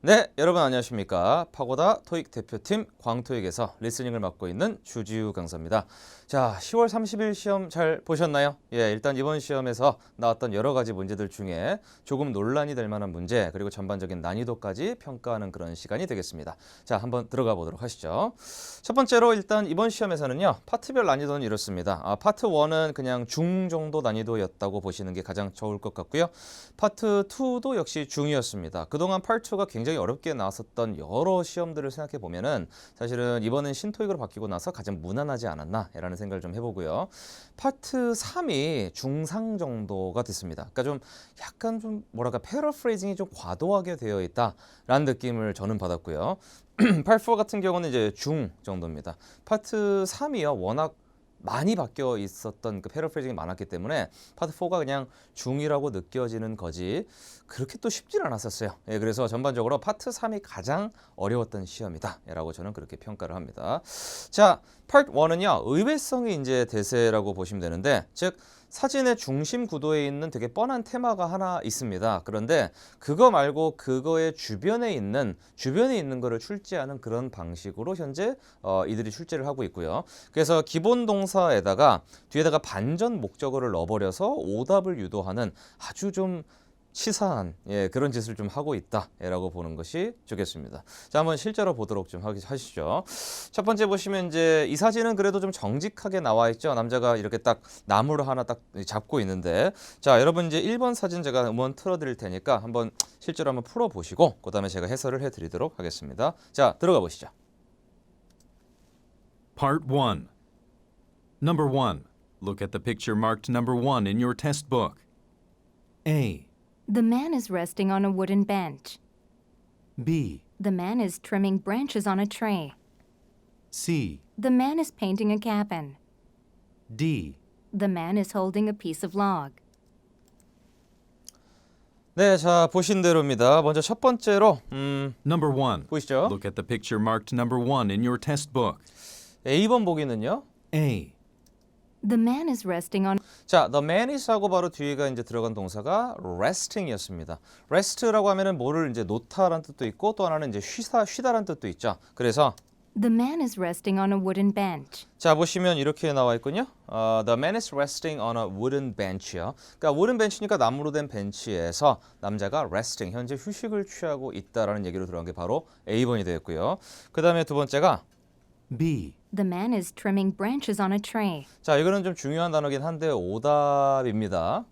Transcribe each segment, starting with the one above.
네, 여러분 안녕하십니까. 파고다 토익 대표팀 광토익에서 리스닝을 맡고 있는 주지우 강사입니다. 자, 10월 30일 시험 잘 보셨나요? 예, 일단 이번 시험에서 나왔던 여러 가지 문제들 중에 조금 논란이 될 만한 문제, 그리고 전반적인 난이도까지 평가하는 그런 시간이 되겠습니다. 자, 한번 들어가 보도록 하시죠. 첫 번째로 일단 이번 시험에서는요, 파트별 난이도는 이렇습니다. 파트 1은 그냥 중 정도 난이도였다고 보시는 게 가장 좋을 것 같고요. 파트 2도 역시 중이었습니다. 그동안 파트 2가 굉장히 어렵게 나왔었던 여러 시험들을 생각해 보면은 사실은 이번엔 신토익으로 바뀌고 나서 가장 무난하지 않았나라는 생각을 좀 해보고요. 파트 3이 중상 정도가 됐습니다. 그러니까 좀 약간 좀 뭐랄까 패러프레이징이 좀 과도하게 되어 있다라는 느낌을 저는 받았고요. 파트 4 같은 경우는 이제 중 정도입니다. 파트 3이요 워낙 많이 바뀌어 있었던 그 패러프레이징이 많았기 때문에 파트 4가 그냥 중이라고 느껴지는 거지 그렇게 또 쉽진 않았었어요. 예, 그래서 전반적으로 파트 3이 가장 어려웠던 시험이다 라고 저는 그렇게 평가를 합니다. 자, 파트 1은요 의외성이 이제 대세라고 보시면 되는데, 즉 사진의 중심 구도에 있는 되게 뻔한 테마가 하나 있습니다. 그런데 그거 말고 그거의 주변에 있는 거를 출제하는 그런 방식으로 현재 이들이 출제를 하고 있고요. 그래서 기본 동사에다가 뒤에다가 반전 목적어를 넣어버려서 오답을 유도하는 아주 좀 치사한 그런 짓을 좀 하고 있다라고 보는 것이 좋겠습니다. 자, 한번 실제로 보도록 좀 하시죠. 첫 번째 보시면 이제 이 사진은 그래도 좀 정직하게 나와 있죠. 남자가 이렇게 딱 나무를 하나 딱 잡고 있는데, 자, 여러분 이제 1번 사진 제가 음원 틀어드릴 테니까 한번 실제로 한번 풀어보시고 그 다음에 제가 해설을 해드리도록 하겠습니다. 자, 들어가 보시죠. Part 1. Number 1. Look at the picture marked number 1 in your test book. A. The man is resting on a wooden bench. B. The man is trimming branches on a tree. C. The man is painting a cabin. D. The man is holding a piece of log. 네, 자, 보신 대로입니다. 먼저 첫 번째로 Number 1. 보시죠. Look at the picture marked number 1 in your test book. A번 보기는요. A. The man is resting on 자, the man is 하고 바로 뒤에가 이제 들어간 동사가 resting이었습니다. rest라고 하면은 뭐를 이제 놓다라는 뜻도 있고 또 하나는 이제 쉬다라는 뜻도 있죠. 그래서 The man is resting on a wooden bench. 자, 보시면 이렇게 나와 있군요. The man is resting on a wooden bench요. 그러니까 wooden bench니까 나무로 된 벤치에서 남자가 resting, 현재 휴식을 취하고 있다라는 얘기로 들어간 게 바로 A번이 되었고요. 그 다음에 두 번째가 B. The man is trimming branches on a tree. 자, 이거는 좀 중요한 단어긴 한데 오답입니다.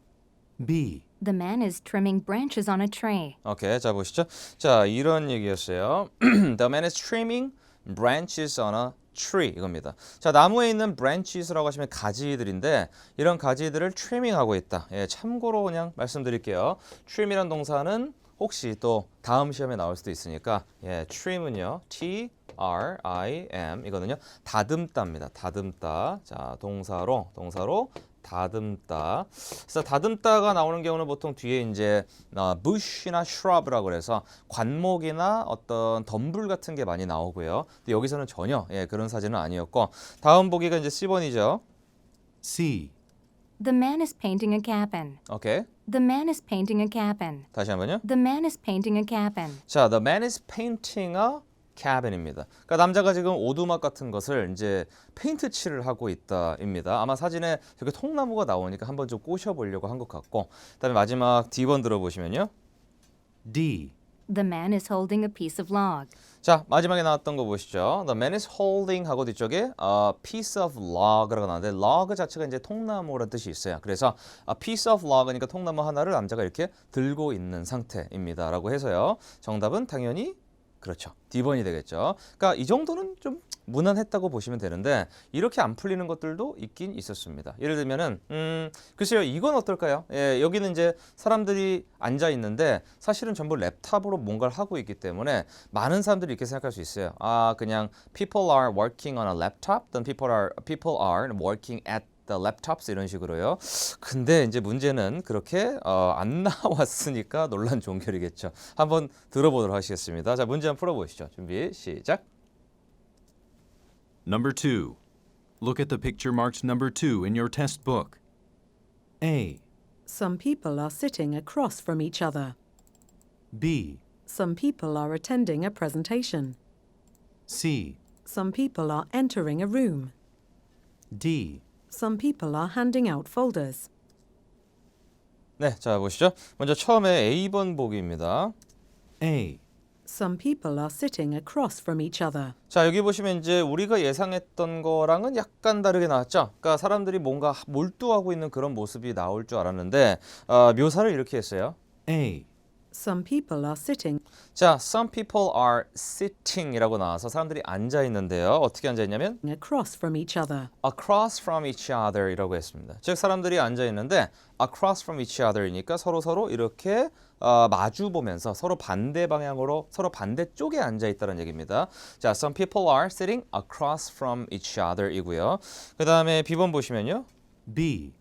B. The man is trimming branches on a tree. 오케이, 자 보시죠. 자, 이런 얘기였어요. The man is trimming branches on a tree 이겁니다. 자, 나무에 있는 branches라고 하시면 가지들인데 이런 가지들을 trimming하고 있다. 예, 참고로 그냥 말씀드릴게요. trim이란 동사는 혹시 또 다음 시험에 나올 수도 있으니까 trim은요, T-R-I-M 이거는요, 다듬다입니다. 다듬다. 자, 동사로 다듬다. 그래서 다듬다가 나오는 경우는 보통 뒤에 이제 bush나 shrub라고 그래서 관목이나 어떤 덤불 같은 게 많이 나오고요. 근데 여기서는 전혀 그런 사진은 아니었고, 다음 보기가 이제 C번이죠. C. The man is painting a cabin. 오케이. The man is painting a cabin. 다시 한번요. The man is painting a cabin. 자, the man is painting a cabin입니다. 그러니까 남자가 지금 오두막 같은 것을 이제 페인트 칠을 하고 있다입니다. 아마 사진에 저렇게 통나무가 나오니까 한번 좀 꼬셔보려고 한 것 같고, 그다음에 마지막 D번 들어보시면요. D. The man is holding a piece of log. 자, 마지막에 나왔던 거 보시죠. The man is holding 하고 뒤쪽에 a piece of log라고 나왔는데 log 자체가 이제 통나무라는 뜻이 있어요. 그래서 a piece of log니까 통나무 하나를 남자가 이렇게 들고 있는 상태입니다라고 해서요. 정답은 당연히 그렇죠. D번이 되겠죠. 그러니까 이 정도는 좀 무난했다고 보시면 되는데 이렇게 안 풀리는 것들도 있긴 있었습니다. 예를 들면은 글쎄요, 이건 어떨까요? 예, 여기는 이제 사람들이 앉아 있는데 사실은 전부 랩탑으로 뭔가를 하고 있기 때문에 많은 사람들이 이렇게 생각할 수 있어요. 아, 그냥 people are working on a laptop, then people are working at the laptops 이런 식으로요. 근데 이제 문제는 그렇게 안 나왔으니까 논란 종결이겠죠. 한번 들어보도록 하시겠습니다. 자, 문제 한번 풀어보시죠. 준비 시작. Number 2. Look at the picture marked number 2 in your test book. A. Some people are sitting across from each other. B. Some people are attending a presentation. C, Some people are entering a room. D, Some people are handing out folders. 네, 자 보시죠. 먼저 처음에 A번 보기입니다. A, Some people are sitting across from each other. 자 여기 보시면 이제 우리가 예상했던 거랑은 약간 다르게 나왔죠. 그러니까 사람들이 뭔가 몰두하고 있는 그런 모습이 나올 줄 알았는데 묘사를 이렇게 했어요. A, Some people are sitting 자, some people are sitting이라고 나와서 사람들이 앉아 있는데요. 어떻게 앉아 있냐면 across from each other. across from each other이라고 했습니다. 즉 사람들이 앉아 있는데 across from each other이니까 서로 이렇게 마주 보면서 서로 반대 방향으로 서로 반대쪽에 앉아 있다는 얘기입니다. 자, some people are sitting across from each other이고요. 그다음에 B번 보시면요. B,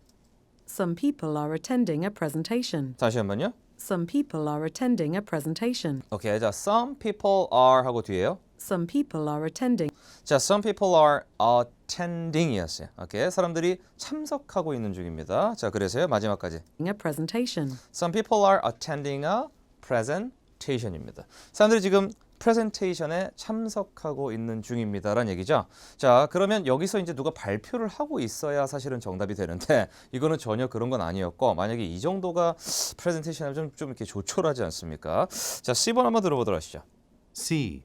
Some people are attending a presentation. 다시 한번요. Some people are attending a presentation. 오케이. 자, some people are 하고 뒤에요. Some people are attending 자, some people are attending이었어요. 오케이. 사람들이 참석하고 있는 중입니다. 자, 그래서요. 마지막까지. a presentation. Some people are attending a presentation입니다. 사람들이 지금 프레젠테이션에 참석하고 있는 중입니다라는 얘기죠. 자, 그러면 여기서 이제 누가 발표를 하고 있어야 사실은 정답이 되는데 이거는 전혀 그런 건 아니었고 만약에 이 정도가 프레젠테이션에 좀 이렇게 조촐하지 않습니까? 자, C번 한번 들어보도록 하시죠. C,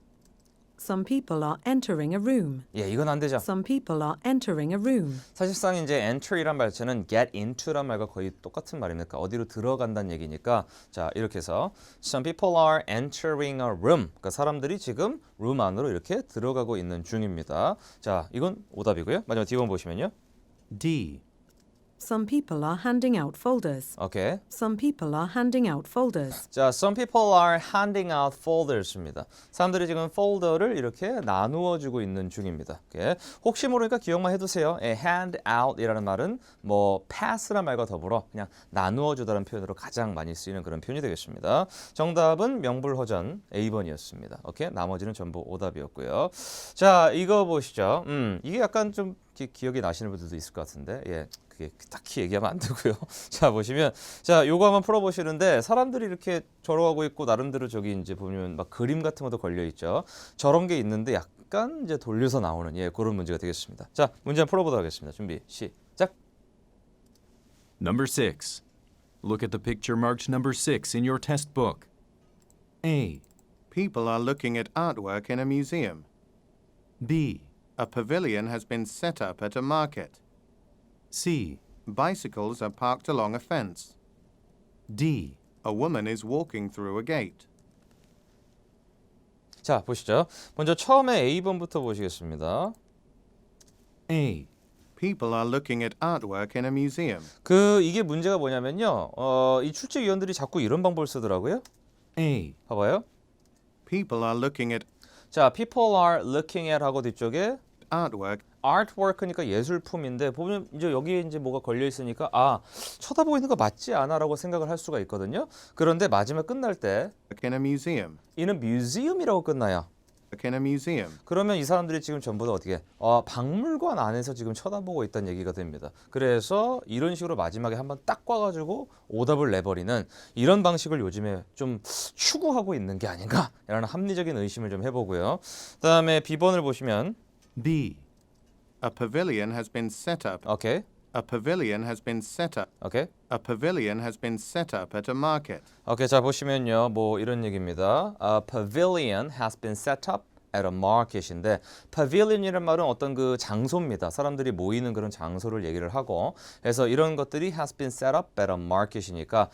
Some people are entering a room. 예, 이건 안 되죠. Some people are entering a room. 사실상 이제 enter이란 말자는 get into란 말과 거의 똑같은 말입니까? 어디로 들어간다는 얘기니까 자 이렇게 해서 some people are entering a room. 그러니까 사람들이 지금 room 안으로 이렇게 들어가고 있는 중입니다. 자 이건 오답이고요. 마지막 D번 보시면요. D, Some people are handing out folders. 오케이. Some people are handing out folders. 자, some people are handing out folders입니다. 사람들이 지금 폴더를 이렇게 나누어 주고 있는 중입니다. 오케이. 혹시 모르니까 기억만 해두세요. hand out이라는 말은 뭐 pass란 말과 더불어 그냥 나누어 주다라는 표현으로 가장 많이 쓰이는 그런 표현이 되겠습니다. 정답은 명불허전 A번이었습니다. 오케이. 나머지는 전부 오답이었고요. 자, 이거 보시죠. 이게 약간 좀 기억이 나시는 분들도 있을 것 같은데, 예, 그게 딱히 얘기하면 안 되고요. 자 보시면, 자 요거 한번 풀어보시는데 사람들이 이렇게 저러고 있고 나름대로 저기 이제 보면 막 그림 같은 것도 걸려 있죠. 저런 게 있는데 약간 이제 돌려서 나오는 예 그런 문제가 되겠습니다. 자 문제 한번 풀어보도록 하겠습니다. 준비 시작. Number 6. Look at the picture marked number 6 in your test book. A, People are looking at artwork in a museum. B, A pavilion has been set up at a market. C, Bicycles are parked along a fence. D, A woman is walking through a gate. 자 보시죠. 먼저 처음에 A번부터 보시겠습니다. A, People are looking at artwork in a museum. 이게 문제가 뭐냐면요. 이 출제위원들이 자꾸 이런 방법을 쓰더라고요. A, 봐봐요. People are looking at 자, people are looking at 하고 뒤쪽에 artwork artwork니까 예술품인데 보면 이제 여기에 이제 뭐가 걸려 있으니까 쳐다보고 있는 거 맞지 않아라고 생각을 할 수가 있거든요. 그런데 마지막 끝날 때 in a museum. 이는 museum이라고 끝나요. In a museum. 그러면 이 사람들이 지금 전부 다 어떻게 박물관 안에서 지금 쳐다보고 있다는 얘기가 됩니다. 그래서 이런 식으로 마지막에 한번 딱 꽈가지고 오답을 내버리는 이런 방식을 요즘에 좀 추구하고 있는 게 아닌가라는 합리적인 의심을 좀 해보고요. 그다음에 B번을 보시면 B, A pavilion has been set up. 오케이. A pavilion has been set up. 오케이. A pavilion has been set up at a market. 오케이, 자 보시면요, 뭐 이런 얘기입니다. A pavilion has been set up at a market인데, pavilion이라는 말은 어떤 그 장소입니다. 사람들이 모이는 그런 장소를 얘기를 하고, 그래서 이런 것들이 has been set up at a market이니까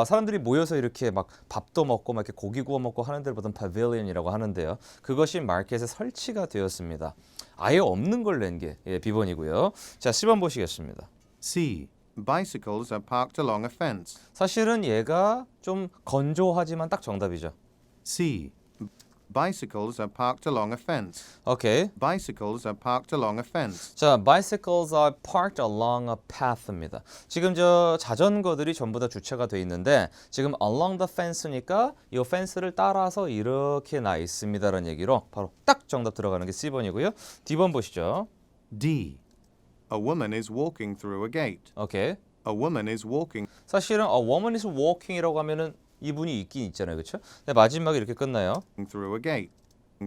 사람들이 모여서 이렇게 막 밥도 먹고 막 이렇게 고기 구워 먹고 하는 데를 보통 pavilion이라고 하는데요. 그것이 마켓에 설치가 되었습니다. 아예 없는 걸 낸 게 B번이고요. 자, C번 보시겠습니다. C, Bicycles are parked along a fence. 사실은 얘가 좀 건조하지만 딱 정답이죠. C, Bicycles are parked along a fence. 오케이. Bicycles are parked along a fence. 자, bicycles are parked along a path입니다. 지금 저 자전거들이 전부 다 주차가 돼 있는데 지금 along the fence니까 이 펜스를 따라서 이렇게 나 있습니다라는 얘기로 바로 딱 정답 들어가는 게 C번이고요. D번 보시죠. D, A woman is walking through a gate. 오케이. A woman is walking 사실은 a woman is walking이라고 하면은 이분이 있긴 있잖아요. 그렇죠? 근데 마지막에 이렇게 끝나요. through a gate.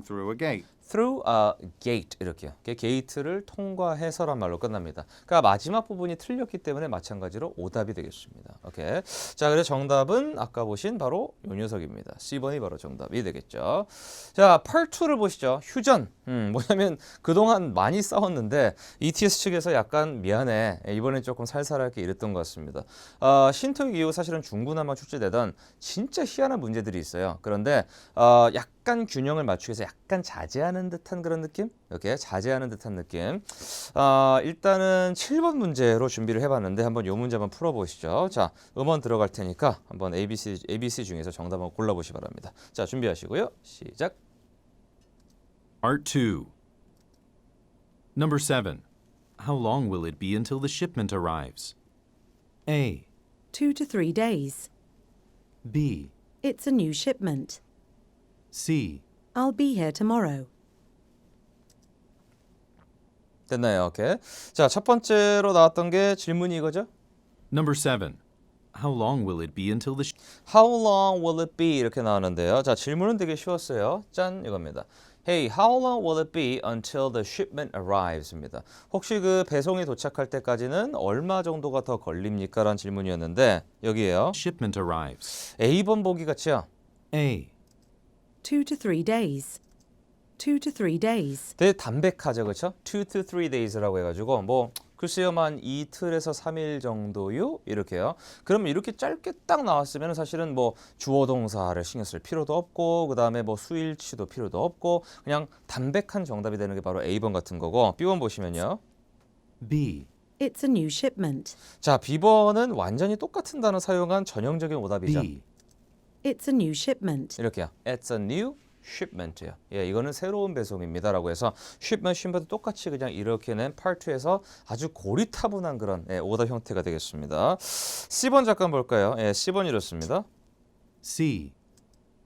Through a gate. through a gate 이렇게요. 게이트를 통과해서란 말로 끝납니다. 그러니까 마지막 부분이 틀렸기 때문에 마찬가지로 오답이 되겠습니다. 오케이. 자, 그래서 정답은 아까 보신 바로 요 녀석입니다. C번이 바로 정답이 되겠죠. 자, Part 2를 보시죠. 휴전. 뭐냐면 그동안 많이 싸웠는데 ETS 측에서 약간 미안해. 이번엔 조금 살살하게 이랬던 것 같습니다. 신토익 이후 사실은 중구난방 출제되던 진짜 희한한 문제들이 있어요. 그런데 약간 균형을 맞추기 위해서 약간 자제하는 듯한 그런 느낌? 이렇게 자제하는 듯한 느낌. 일단은 7번 문제로 준비를 해봤는데 한번 이 문제 한번 풀어보시죠. 자, 음원 들어갈 테니까 한번 ABC 중에서 정답 한번 골라보시 기 바랍니다. 자, 준비하시고요. 시작. Part 2. Number 7. How long will it be until the shipment arrives? A, 2 to 3 days. B, It's a new shipment. C, I'll be here tomorrow. 됐나요? 오케이. 자, 첫 번째로 나왔던 게 질문이 이거죠? Number 7. How long will it be until the How long will it be? 이렇게 나오는데요. 자, 질문은 되게 쉬웠어요. 짠, 이겁니다. Hey, how long will it be until the shipment arrives입니다. 혹시 그 배송이 도착할 때까지는 얼마 정도가 더 걸립니까? 라는 질문이었는데 여기에요. shipment arrives? A번 보기 같죠? A, 2 to 3 days. 2 to 3 days. 되게 담백하죠, 그렇죠? 2 to 3 days라고 해가지고 뭐 글쎄요만 이틀에서 3일 정도요? 이렇게요. 그럼 이렇게 짧게 딱 나왔으면 사실은 뭐 주어 동사를 신경 쓸 필요도 없고 그 다음에 뭐 수일치도 필요도 없고 그냥 담백한 정답이 되는 게 바로 A번 같은 거고 B번 보시면요. B, It's a new shipment. 자, B번은 완전히 똑같은 단어 사용한 전형적인 오답이죠. B, It's a new shipment. 이렇게요. It's a new shipment요. 예, 이거는 새로운 배송입니다라고 해서 shipment도 똑같이 그냥 이렇게 낸 Part 2에서 아주 고리타분한 그런 오답 형태가 되겠습니다. C번 잠깐 볼까요? 예, C번 이렇습니다. C,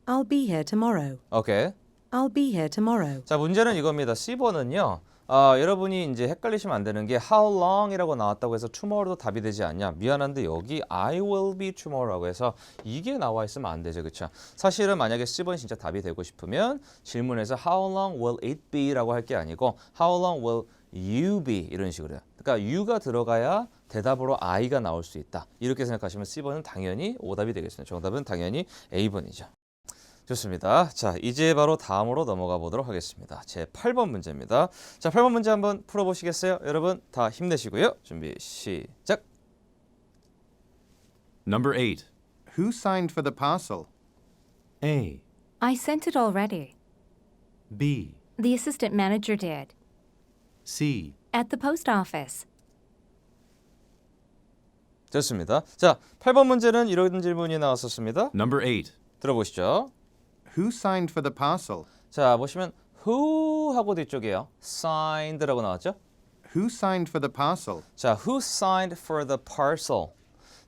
I'll be here tomorrow. 오케이. I'll be here tomorrow. 자, 문제는 이겁니다. C번은요. 여러분이 이제 헷갈리시면 안 되는 게 how long이라고 나왔다고 해서 tomorrow도 답이 되지 않냐? 미안한데 여기 I will be tomorrow라고 해서 이게 나와 있으면 안 되죠. 그렇죠? 사실은 만약에 C번 진짜 답이 되고 싶으면 질문에서 how long will it be라고 할 게 아니고 how long will you be 이런 식으로요. 그러니까 you가 들어가야 대답으로 I가 나올 수 있다. 이렇게 생각하시면 C번은 당연히 오답이 되겠습니다. 정답은 당연히 A번이죠. 좋습니다. 자, 이제 바로 다음으로 넘어가 보도록 하겠습니다. 제 8번 문제입니다. 자, 8번 문제 한번 풀어보시겠어요? 여러분 다 힘내시고요. 준비 시작. Number 8. Who signed for the parcel? A, I sent it already. B, The assistant manager did. C, At the post office. 좋습니다. 자, 8번 문제는 이런 질문이 나왔었습니다. Number 8. 들어보시죠. Who signed for the parcel? 자, 보시면 who 하고 뒤쪽이에요. signed라고 나왔죠? Who signed for the parcel? 자, who signed for the parcel?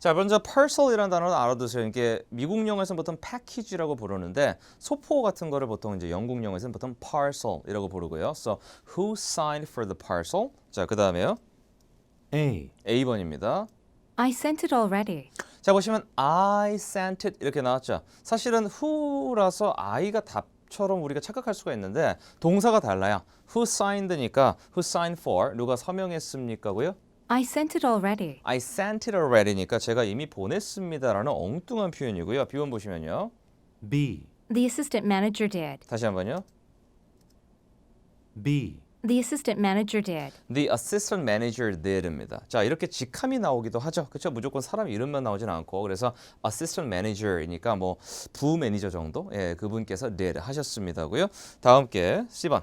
자, 먼저 parcel이라는 단어는 알아두세요. 이게 미국 영어에서는 보통 package라고 부르는데 소포 같은 거를 보통 이제 영국 영어에서는 보통 parcel이라고 부르고요. So, who signed for the parcel? 자, 그다음에요. A, A번입니다. I sent it already. 자, 보시면 I sent it 이렇게 나왔죠. 사실은 who라서 I가 답처럼 우리가 착각할 수가 있는데 동사가 달라요. Who signed니까 who signed for 누가 서명했습니까고요? I sent it already. I sent it already니까 제가 이미 보냈습니다라는 엉뚱한 표현이고요. B번 보시면요. B, The assistant manager did. 다시 한번요. B, The assistant manager did. The assistant manager did입니다. 자, 이렇게 직함이 나오기도 하죠. 그렇죠? 무조건 사람 이름만 나오진 않고 그래서 assistant manager이니까 뭐 부매니저 정도 예, 그분께서 did 하셨습니다고요. 다음 게 C번.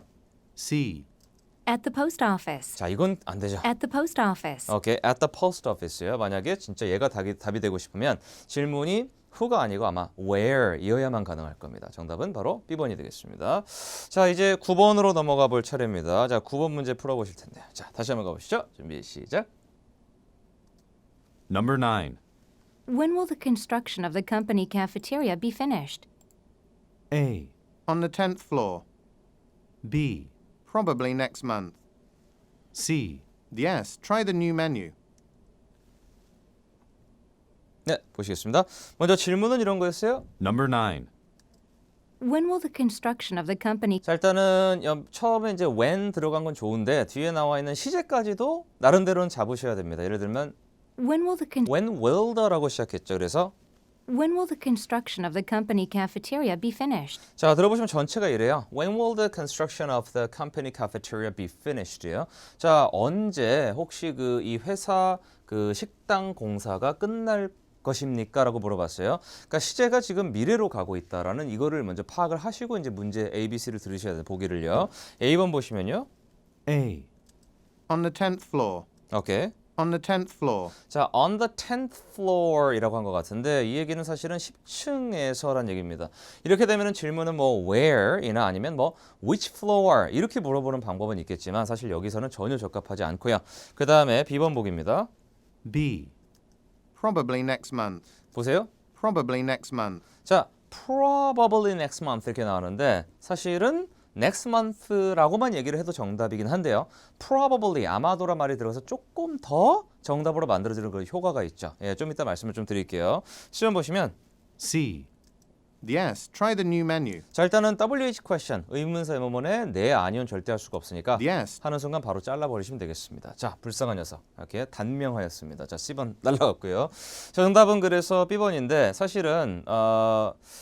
C, At the post office. 자, 이건 안 되죠. At the post office. 오케이, at the post office요. 만약에 진짜 얘가 답이 되고 싶으면 질문이 who가 아니고 아마 where이어야만 가능할 겁니다. 정답은 바로 B번이 되겠습니다. 자, 이제 9번으로 넘어가 볼 차례입니다. 자, 9번 문제 풀어보실 텐데요. 자, 다시 한번 가보시죠. 준비 시작. Number 9. When will the construction of the company cafeteria be finished? A, On the 10th floor. B, Probably next month. C, Yes, try the new menu. 네, 보시겠습니다. 먼저 질문은 이런 거였어요. Number 9. When will the construction of the company 자, 일단은 처음에 이제 when 들어간 건 좋은데 뒤에 나와 있는 시제까지도 나름대로는 잡으셔야 됩니다. 예를 들면 when will the con- when will the라고 시작했죠. 그래서 when will the construction of the company cafeteria be finished? 자, 들어보시면 전체가 이래요. When will the construction of the company cafeteria be finished요? 자, 언제 혹시 그 이 회사 그 식당 공사가 끝날 것입니까? 라고 물어봤어요. 그러니까 시제가 지금 미래로 가고 있다라는 이거를 먼저 파악을 하시고 이제 문제 A, B, C를 들으셔야 돼요. 보기를요. A번 보시면요. A. On the 10th floor. 오케이. On the 10th floor. 자, on the 10th floor이라고 한 것 같은데 이 얘기는 사실은 10층에서란 얘기입니다. 이렇게 되면은 질문은 뭐 where이나 아니면 뭐 which floor 이렇게 물어보는 방법은 있겠지만 사실 여기서는 전혀 적합하지 않고요. 그 다음에 B번 보기입니다. B. Probably next month. 보세요. Probably next month. 자, probably next month 이렇게 나오는데 사실은 next month라고만 얘기를 해도 정답이긴 한데요. probably 아마도란 말이 들어가서 조금 더 정답으로 만들어지는 그런 효과가 있죠. 예, 좀 이따 말씀을 좀 드릴게요. 시험 보시면 C. Yes, try the new menu. 자, 일단은 WH question 의문사 의문문에 네 아니온 절대 할 수가 없으니까 Yes. 하는 순간 바로 잘라버리시면 되겠습니다. 자, 불쌍한 녀석 이렇게 단명하였습니다. 자, C번 날라갔고요. 자, 정답은 그래서 B번인데 사실은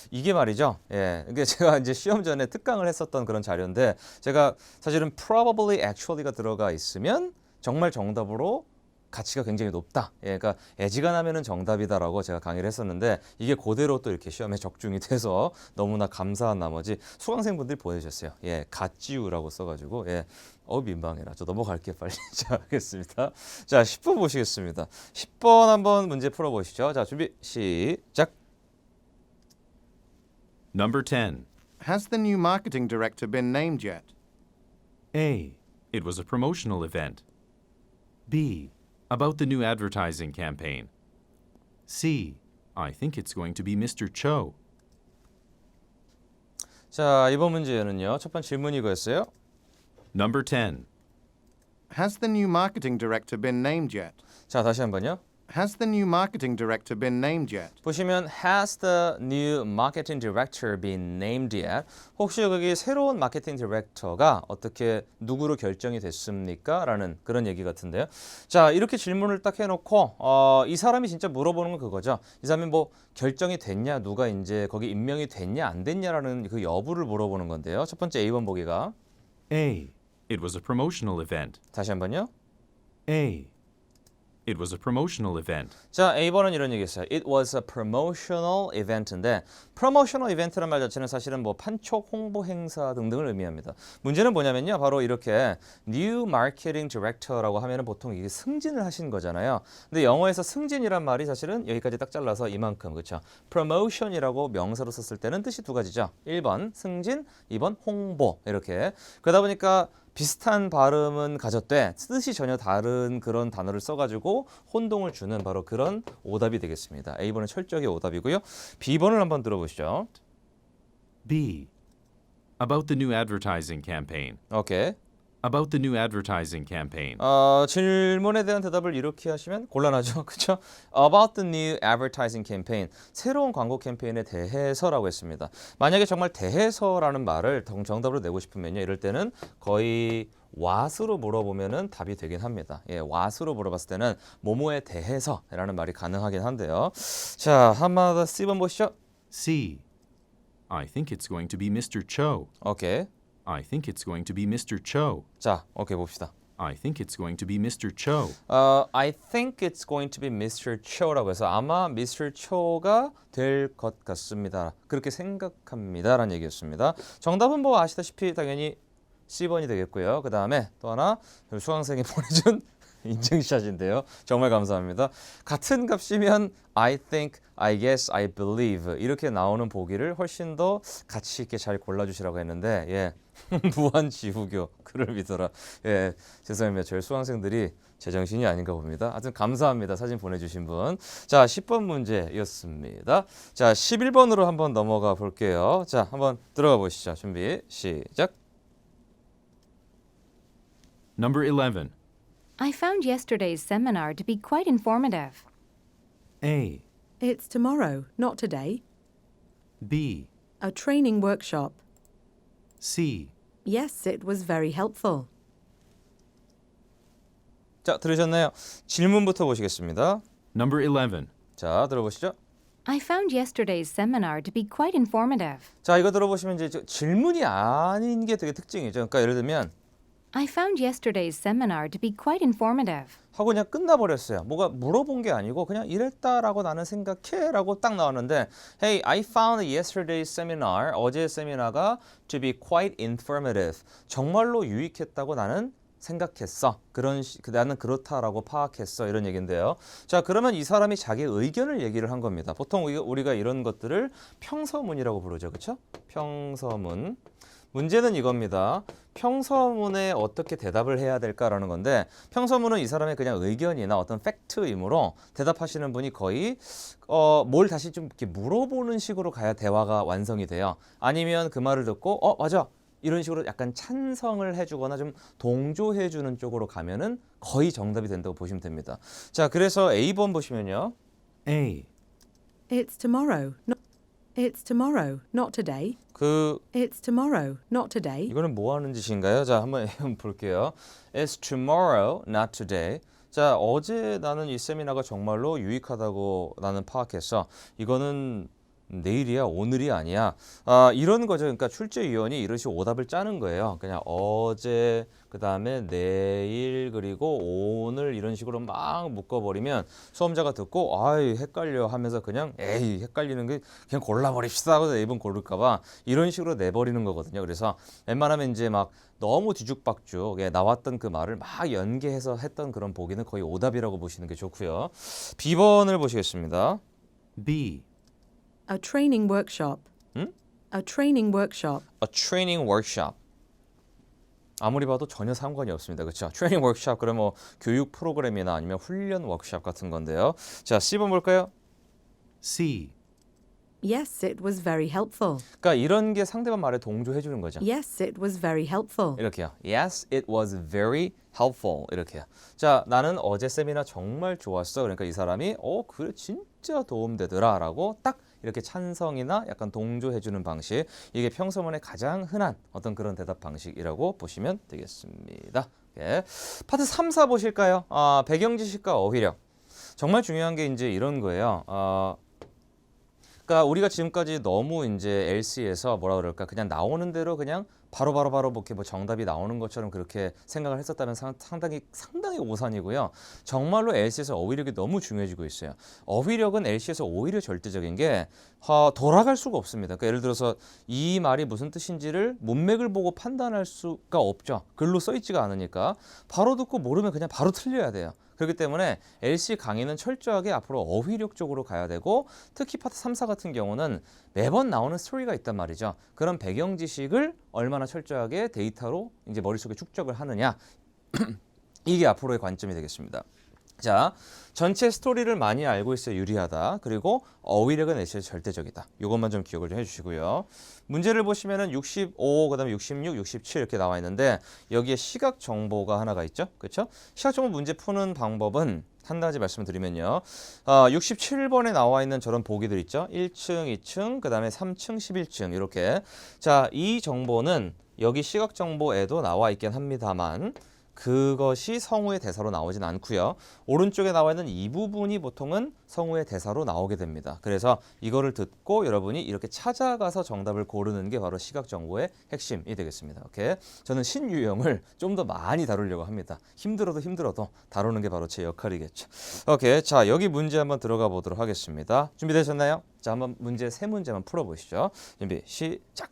이게 말이죠. 예, 이게 제가 이제 시험 전에 특강을 했었던 그런 자료인데 제가 사실은 probably actually가 들어가 있으면 정말 정답으로 가치가 굉장히 높다. 예, 그러니까 애지간하면은 정답이다라고 제가 강의를 했었는데 이게 그대로 또 이렇게 시험에 적중이 돼서 너무나 감사한 나머지 수강생분들이 보내주셨어요. 예, 갓지우라고 써가지고 예, 민망해라. 저 넘어갈게요 빨리. 자, 하겠습니다. 자, 10번 보시겠습니다. 10번 한번 문제 풀어보시죠. 자, 준비 시작. Number 10. Has the new marketing director been named yet? A. It was a promotional event. B. About the new advertising campaign. C. I think it's going to be Mr. Cho. 자, 이번 문제는요. 첫 번째 질문이 이거였어요. Number 10. Has the new marketing director been named yet? 자, 다시 한번요. Has the new marketing director been named yet? 보시면 has the new marketing director been named yet? 혹시 여기 새로운 마케팅 디렉터가 어떻게 누구로 결정이 됐습니까? 라는 그런 얘기 같은데요. 자, 이렇게 질문을 딱 해놓고 이 사람이 진짜 물어보는 건 그거죠. 이 사람이 뭐 결정이 됐냐, 누가 이제 거기 임명이 됐냐, 안 됐냐라는 그 여부를 물어보는 건데요. 첫 번째 A번 보기가 A. It was a promotional event. 다시 한번요. A. It was a promotional event. 자, A번은 이런 얘기했어요. It was a promotional event인데 promotional event란 말 자체는 사실은 뭐 판촉, 홍보 행사 등등을 의미합니다. 문제는 뭐냐면요. 바로 이렇게 new marketing director라고 하면은 보통 이게 승진을 하신 거잖아요. 근데 영어에서 승진이란 말이 사실은 여기까지 딱 잘라서 이만큼, 그렇죠? promotion이라고 명사로 썼을 때는 뜻이 두 가지죠. 1번 승진, 2번 홍보 이렇게. 그러다 보니까 비슷한 발음은 가졌되 뜻이 전혀 다른 그런 단어를 써가지고 혼동을 주는 바로 그런 오답이 되겠습니다. A번은 철저하게 오답이고요. B번을 한번 들어보시죠. B. About the new advertising campaign. 오케이. About the new advertising campaign. 질문에 대한 대답을 이렇게 하시면 곤란하죠. 그렇죠? About the new advertising campaign. 새로운 광고 캠페인에 대해서라고 했습니다. 만약에 정말 대해서라는 말을 정답으로 내고 싶으면요. 이럴 때는 거의 what으로 물어보면은 답이 되긴 합니다. 예, what으로 물어봤을 때는 뭐뭐에 대해서라는 말이 가능하긴 한데요. 자, 한번 더 C번 보시죠. C. I think it's going to be Mr. Cho. 오케이. I think it's going to be Mr. Cho. 자, 오케이 봅시다. I think it's going to be Mr. Cho. I think it's going to be Mr. Cho라고 해서 아마 Mr. Cho가 될 것 같습니다. 그렇게 생각합니다라는 얘기였습니다. 정답은 뭐 아시다시피 당연히 C번이 되겠고요. 그 다음에 또 하나 수강생이 보내준 인증샷인데요. 정말 감사합니다. 같은 값이면 I think, I guess, I believe 이렇게 나오는 보기를 훨씬 더 가치 있게 잘 골라주시라고 했는데 예. 무한지후교 그를 믿어라. 예, 죄송합니다. 저희 수강생들이 제정신이 아닌가 봅니다. 하여튼 감사합니다. 사진 보내주신 분. 자, 10번 문제였습니다. 자, 11번으로 한번 넘어가 볼게요. 자, 한번 들어가 보시죠. 준비 시작. Number 11. I found yesterday's seminar to be quite informative. A. It's tomorrow, not today. B, A training workshop. C, Yes, it was very helpful. 자, 들으셨나요? 질문부터 보시겠습니다. Number 11. 자, 들어보시죠. I found yesterday's seminar to be quite informative. 자, 이거 들어보시면 이제 질문이 아닌 게 되게 특징이죠. 그러니까 예를 들면 I found yesterday's seminar to be quite informative. 하고 그냥 끝나버렸어요. 뭐가 물어본 게 아니고 그냥 이랬다라고 나는 생각해 라고 딱 나왔는데 Hey, I found yesterday's seminar, 어제의 세미나가 to be quite informative. 정말로 유익했다고 나는 생각했어. 나는 그렇다라고 파악했어. 이런 얘기인데요. 자, 그러면 이 사람이 자기 의견을 얘기를 한 겁니다. 보통 우리가 이런 것들을 평서문이라고 부르죠. 그렇죠? 평서문. 문제는 이겁니다. 평서문에 어떻게 대답을 해야 될까라는 건데 평서문은 이 사람의 그냥 의견이나 어떤 팩트이므로 대답하시는 분이 거의 뭘 다시 좀 이렇게 물어보는 식으로 가야 대화가 완성이 돼요. 아니면 그 말을 듣고 맞아. 이런 식으로 약간 찬성을 해주거나 좀 동조해주는 쪽으로 가면은 거의 정답이 된다고 보시면 됩니다. 자, 그래서 A번 보시면요. A, It's tomorrow. It's tomorrow, not today. It's tomorrow, not today. 이거는 뭐 하는 짓인가요? 자, 한번 볼게요. It's tomorrow, not today. 자, 어제 나는 이 세미나가 정말로 유익하다고 나는 파악했어. 이거는 내일이야, 오늘이 아니야. 이런 거죠. 그러니까 출제위원이 이런 식으로 오답을 짜는 거예요. 그냥 어제, 그 다음에 내일, 그리고 오늘 이런 식으로 막 묶어버리면 수험자가 듣고 아이 헷갈려 하면서 그냥 에이 헷갈리는 게 그냥 골라버립시다 하고 A번 고를까봐 이런 식으로 내버리는 거거든요. 그래서 웬만하면 이제 막 너무 뒤죽박죽 나왔던 그 말을 막 연계해서 했던 그런 보기는 거의 오답이라고 보시는 게 좋고요. B번을 보시겠습니다. B, A training workshop. A training workshop. A training workshop. 아무리 봐도 전혀 상관이 없습니다. 그렇죠? 트레이닝 워크숍 그러면 뭐 교육 프로그램이나 아니면 훈련 워크숍 같은 건데요. 자, C번 볼까요? C, Yes, it was very helpful. 그러니까 이런 게 상대방 말에 동조해 주는 거죠. Yes, it was very helpful. 이렇게요. Yes, it was very helpful. 이렇게요. 자, 나는 어제 세미나 정말 좋았어. 그러니까 이 사람이 그래 진짜 도움되더라 라고 딱 이렇게 찬성이나 약간 동조해주는 방식. 이게 평서문의 가장 흔한 어떤 그런 대답 방식이라고 보시면 되겠습니다. 예. 파트 3, 4 보실까요? 배경 지식과 어휘력. 정말 중요한 게 이제 이런 거예요. 그러니까 우리가 지금까지 너무 이제 LC에서 뭐라 그럴까 그냥 나오는 대로 그냥 바로 뭐 이렇게 뭐 정답이 나오는 것처럼 그렇게 생각을 했었다면 상당히 오산이고요. 정말로 LC에서 어휘력이 너무 중요해지고 있어요. 어휘력은 LC에서 오히려 절대적인 게 돌아갈 수가 없습니다. 그러니까 예를 들어서 이 말이 무슨 뜻인지를 문맥을 보고 판단할 수가 없죠. 글로 써 있지가 않으니까 바로 듣고 모르면 그냥 바로 틀려야 돼요. 그렇기 때문에 LC 강의는 철저하게 앞으로 어휘력 쪽으로 가야 되고 특히 파트 3, 4 같은 경우는 매번 나오는 스토리가 있단 말이죠. 그런 배경 지식을 얼마나 철저하게 데이터로 이제 머릿속에 축적을 하느냐 이게 앞으로의 관점이 되겠습니다. 자, 전체 스토리를 많이 알고 있어야 유리하다. 그리고 어휘력은 LC에서 절대적이다. 이것만 좀 기억을 좀 해주시고요. 문제를 보시면은 65, 그다음에 66, 67 이렇게 나와 있는데 여기에 시각 정보가 하나가 있죠. 그렇죠? 시각 정보 문제 푸는 방법은 한 가지 말씀을 드리면요. 67번에 나와 있는 저런 보기들 있죠. 1층, 2층, 그다음에 3층, 11층 이렇게. 자, 이 정보는 여기 시각 정보에도 나와 있긴 합니다만 그것이 성우의 대사로 나오진 않고요. 오른쪽에 나와 있는 이 부분이 보통은 성우의 대사로 나오게 됩니다. 그래서 이거를 듣고 여러분이 이렇게 찾아가서 정답을 고르는 게 바로 시각 정보의 핵심이 되겠습니다. 오케이? 저는 신유형을 좀 더 많이 다루려고 합니다. 힘들어도 다루는 게 바로 제 역할이겠죠. 오케이, 자 여기 문제 한번 들어가 보도록 하겠습니다. 준비되셨나요? 자, 한번 문제 세 문제만 풀어보시죠. 준비 시작.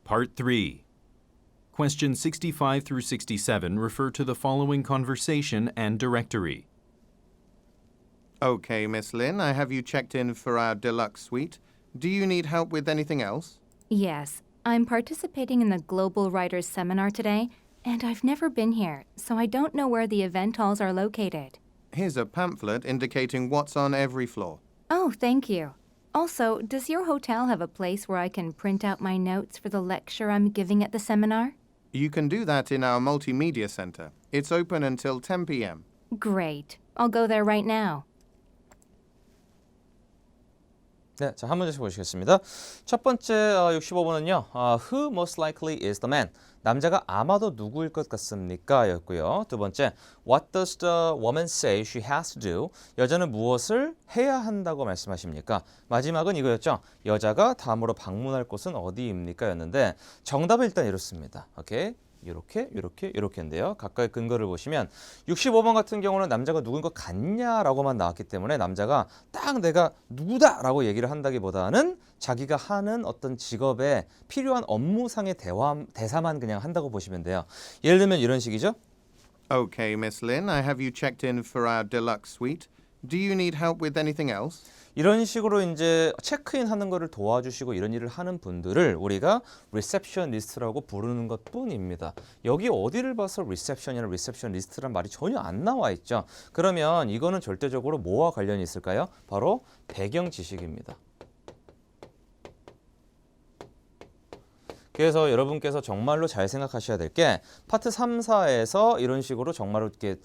Part 3. Questions 65 through 67 refer to the following conversation and directory. Okay, Miss Lin, I have you checked in for our deluxe suite. Do you need help with anything else? Yes, I'm participating in the Global Writers Seminar today, and I've never been here, so I don't know where the event halls are located. Here's a pamphlet indicating what's on every floor. Oh, thank you. Also, does your hotel have a place where I can print out my notes for the lecture I'm giving at the seminar? You can do that in our multimedia center. It's open until 10 p.m. Great. I'll go there right now. 네, 자, 한 문제씩 보시겠습니다. 첫 번째 65번은요. Who most likely is the man? 남자가 아마도 누구일 것 같습니까? 였고요. 두 번째, What does the woman say she has to do? 여자는 무엇을 해야 한다고 말씀하십니까? 마지막은 이거였죠. 여자가 다음으로 방문할 곳은 어디입니까? 였는데 정답은 일단 이렇습니다. 오케이? 이렇게인데요. 각각의 근거를 보시면 65번 같은 경우는 남자가 누구인 것 같냐라고만 나왔기 때문에 남자가 딱 내가 누구다라고 얘기를 한다기보다는 자기가 하는 어떤 직업에 필요한 업무상의 대사만 그냥 한다고 보시면 돼요. 예를 들면 이런 식이죠. Okay, Miss Lin, I have you checked in for our deluxe suite. Do you need help with anything else? 이런 식으로 이제 체크인 하는 거를 도와주시고 이런 일을 하는 분들을 우리가 리셉셔니스트라고 부르는 것뿐입니다. 여기 어디를 봐서 리셉션이나 리셉셔니스트란 말이 전혀 안 나와 있죠. 그러면 이거는 절대적으로 뭐와 관련이 있을까요? 바로 배경 지식입니다. 그래서 여러분께서 정말로 잘 생각하셔야 될 게 파트 3, 4에서 이런 식으로 정말로 이렇게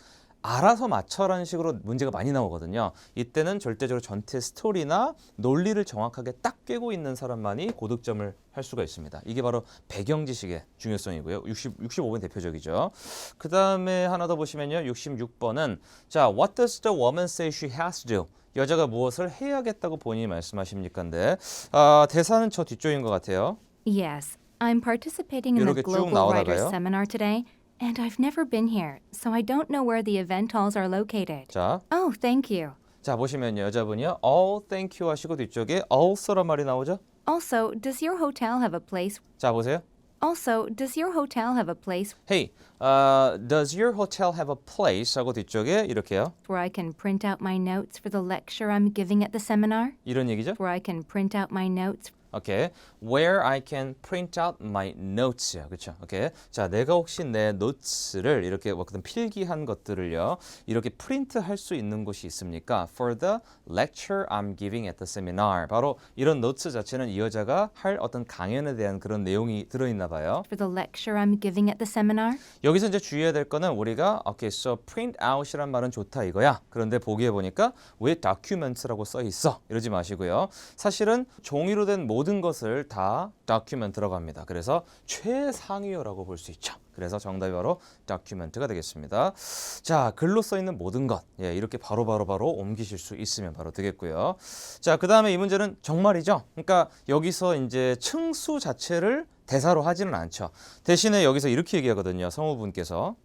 알아서 맞춰라는 식으로 문제가 많이 나오거든요. 이때는 절대적으로 전체 스토리나 논리를 정확하게 딱 꿰고 있는 사람만이 고득점을 할 수가 있습니다. 이게 바로 배경 지식의 중요성이고요. 65번 대표적이죠. 그 다음에 하나 더 보시면요. 66번은 자, What does the woman say she has to do? 여자가 무엇을 해야겠다고 본인이 말씀하십니까인데 대사는 저 뒤쪽인 것 같아요. Yes, I'm participating in the 이렇게 쭉 Global Writers 나오다가요. Seminar today, and I've never been here, so I don't know where the event halls are located. 자, Oh, thank you. 자 보시면요. 여자분이요. thank you 하시고 뒤쪽에 also란 말이 나오죠. Also, does your hotel have a place? 자, 보세요. Also, does your hotel have a place Hey, does your hotel have a place? 하고 뒤쪽에 이렇게요. where I can print out my notes for the lecture I'm giving at the seminar? 이런 얘기죠. Where I can print out my notes 오케이. Where I can print out my notes요. 그렇죠? 오케이. 자, 내가 혹시 내 노트스를 이렇게 어떤 필기한 것들을요. 이렇게 프린트할 수 있는 곳이 있습니까? For the lecture I'm giving at the seminar. 바로 이런 노트 자체는 이 여자가 할 어떤 강연에 대한 그런 내용이 들어 있나 봐요. for the lecture I'm giving at the seminar? 여기서 이제 주의해야 될 거는 우리가 okay, so print out이란 말은 좋다 이거야. 그런데 보기에 보니까 왜 document라고 써 있어? 이러지 마시고요. 사실은 종이로 된 모든 것을 다 document 들어갑니다. 그래서 최상위어라고 볼 수 있죠. 그래서 정답이 바로 document가 되겠습니다. 자, 글로 써 있는 모든 것. 예, 이렇게 바로 옮기실 수 있으면 바로 되겠고요. 자, 그다음에 이 문제는 정말이죠. 그러니까 여기서 이제 층수 자체를 대사로 하지는 않죠. 대신에 여기서 이렇게 얘기하거든요. 성우분께서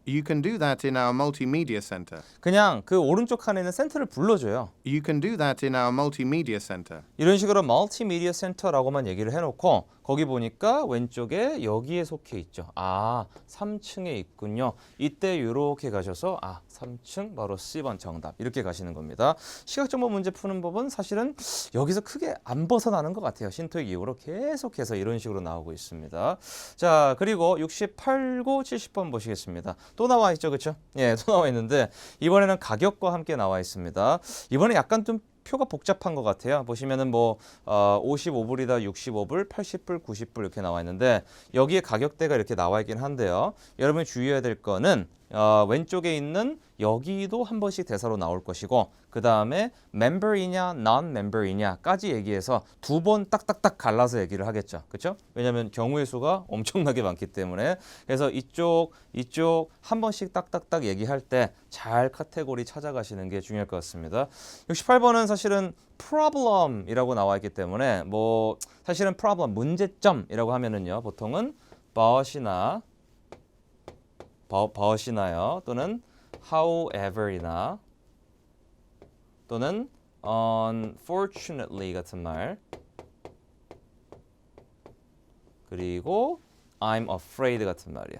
You can do that in our multimedia center. 그냥 그 오른쪽 칸에 있는 센터를 불러줘요. You can do that in our multimedia center. 이런 식으로 멀티미디어 센터라고만 얘기를 해놓고 거기 보니까 왼쪽에 여기에 속해 있죠. 아, 3층에 있군요. 이때 이렇게 가셔서 3층 바로 C번 정답 이렇게 가시는 겁니다. 시각정보 문제 푸는 법은 사실은 여기서 크게 안 벗어나는 것 같아요. 신토익 이후로 계속해서 이런 식으로 나오고 있습니다. 자, 그리고 68, 9, 70번 보시겠습니다. 또 나와 있죠, 그렇죠? 예, 또 나와 있는데 이번에는 가격과 함께 나와 있습니다. 이번에 약간 좀 표가 복잡한 것 같아요. 보시면은 뭐 55불이다 65불, 80불, 90불 이렇게 나와 있는데 여기에 가격대가 이렇게 나와 있긴 한데요. 여러분이 주의해야 될 거는 왼쪽에 있는 여기도 한 번씩 대사로 나올 것이고 그 다음에 멤버이냐 non-member이냐까지 얘기해서 두 번 딱딱딱 갈라서 얘기를 하겠죠. 그렇죠? 왜냐하면 경우의 수가 엄청나게 많기 때문에 그래서 이쪽 한 번씩 딱딱딱 얘기할 때 잘 카테고리 찾아가시는 게 중요할 것 같습니다. 68번은 사실은 problem이라고 나와 있기 때문에 뭐 사실은 problem 문제점이라고 하면은요 보통은 but이나요 또는 however이나 또는 unfortunately 같은 말 그리고 I'm afraid 같은 말이야.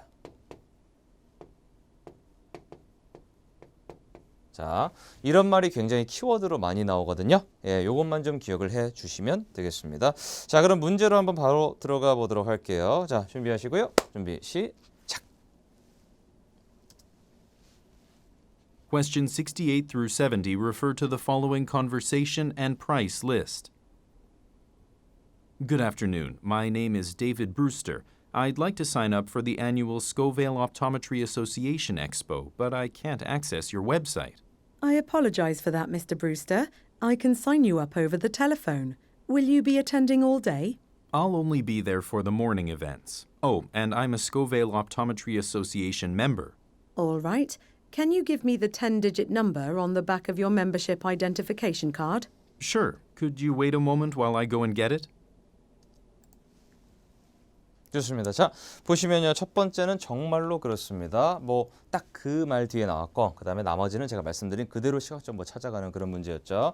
자, 이런 말이 굉장히 키워드로 많이 나오거든요. 예, 요것만 좀 기억을 해 주시면 되겠습니다. 자, 그럼 문제로 한번 바로 들어가 보도록 할게요. 자, 준비하시고요. 준비 시작. Questions 68 through 70 refer to the following conversation and price list. Good afternoon. My name is David Brewster. I'd like to sign up for the annual Scoville Optometry Association Expo, but I can't access your website. I apologise for that, Mr. Brewster. I can sign you up over the telephone. Will you be attending all day? I'll only be there for the morning events. Oh, and I'm a Scoville Optometry Association member. All right. Can you give me the 10-digit number on the back of your membership identification card? Sure. Could you wait a moment while I go and get it? 좋습니다. 자, 보시면요. 첫 번째는 정말로 그렇습니다. 뭐 딱 그 말 뒤에 나왔고 그다음에 나머지는 제가 말씀드린 그대로 시각정보 찾아가는 그런 문제였죠.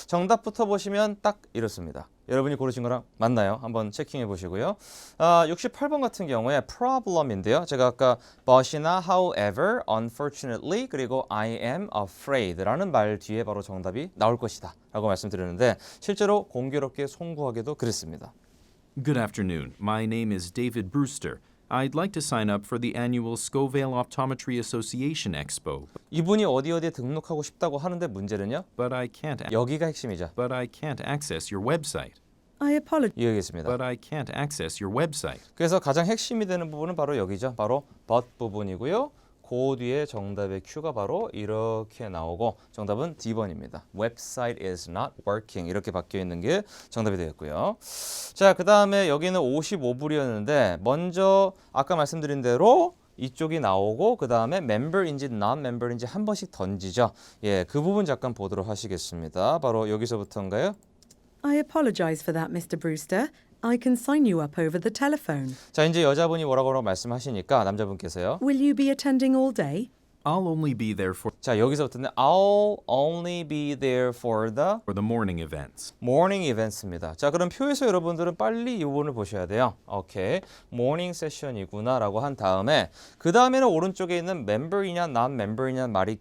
정답부터 보시면 딱 이렇습니다. 여러분이 고르신 거랑 맞나요? 한번 체킹해 보시고요. 68번 같은 경우에 problem인데요. 제가 아까 but이나 however, unfortunately 그리고 I am afraid라는 말 뒤에 바로 정답이 나올 것이다 라고 말씀드렸는데 실제로 공교롭게 송구하게도 그랬습니다. Good afternoon. My name is David Brewster. I'd like to sign up for the annual Scoville Optometry Association Expo, 이분이 어디에 등록하고 싶다고 하는데 문제는요. but I can't 여기가 핵심이죠. access your website. I apologize. 이해하겠습니다. But I can't access your website. 그래서 가장 핵심이 되는 부분은 바로 여기죠. 바로 but 부분이고요. 그 뒤에 정답의 Q가 바로 이렇게 나오고 정답은 D번입니다. Website is not working 이렇게 바뀌어 있는 게 정답이 되겠고요. 자, 그 다음에 여기는 55불이었는데 먼저 아까 말씀드린 대로 이쪽이 나오고 그 다음에 member인지 non-member인지 한 번씩 던지죠. 예, 그 부분 잠깐 보도록 하시겠습니다. 바로 여기서부터인가요? I apologize for that, Mr. Brewster. I can sign you up over the telephone. 자, 이제 여자분이 뭐라고 말씀하시니까 남자분께서요. Will you be attending all day? I'll only be there 자, 여기서부터는 I'll only be there for the for the morning events. morning events입니다. 자, 그럼 표에서 여러분들은 빨리 이 부분을 보셔야 돼요. 오케이, morning session이구나 라고 한 다음에 그 다음에는 오른쪽에 있는 member이냐 non-member이냐 말이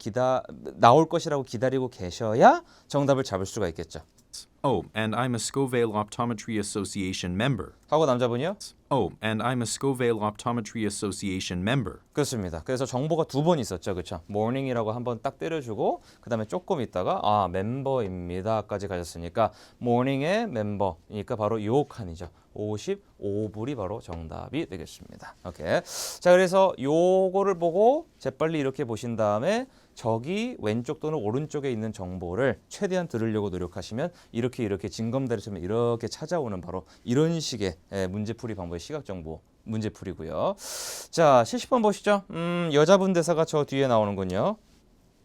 나올 것이라고 기다리고 계셔야 정답을 잡을 수가 있겠죠. Oh, and I'm a Scoville Optometry Association member. 하고 남자분이요? Oh, and I'm a Scoville Optometry Association member. 그렇습니다. 그래서 정보가 두 번 있었죠. 그렇죠? morning이라고 한번 딱 때려주고 그 다음에 조금 있다가 멤버입니다까지 가셨으니까 morning의 멤버이니까 바로 요 칸이죠. 55불이 바로 정답이 되겠습니다. 오케이. 자, 그래서 요거를 보고 재빨리 이렇게 보신 다음에 저기 왼쪽 또는 오른쪽에 있는 정보를 최대한 들으려고 노력하시면 이렇게 징검다리처럼 이렇게 찾아오는 바로 이런 식의 문제풀이 방법의 시각정보 문제풀이고요. 자, 70번 보시죠. 여자분 대사가 저 뒤에 나오는군요.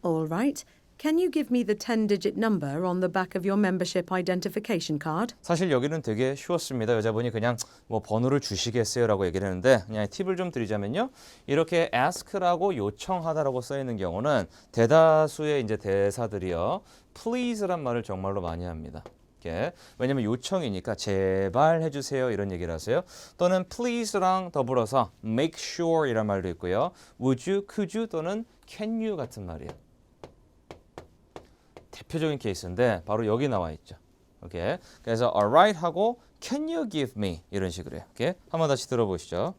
All right. Can you give me the 10-digit number on the back of your membership identification card? 사실 여기는 되게 쉬웠습니다. 여자분이 그냥 뭐 번호를 주시겠어요라고 얘기를 했는데 그냥 팁을 좀 드리자면요. 이렇게 ask라고 요청하다라고 써 있는 경우는 대다수의 이제 대사들이요. please란 말을 정말로 많이 합니다. 왜냐면 요청이니까 제발 해주세요 이런 얘기를 하세요. 또는 please랑 더불어서 make sure 이란 말도 있고요. would you, could you 또는 can you 같은 말이에요. 대표적인 케이스인데 바로 여기 나와 있죠. 오케이. 그래서 alright 하고 can you give me 이런 식으로 해요. 오케이. 한번 다시 들어보시죠.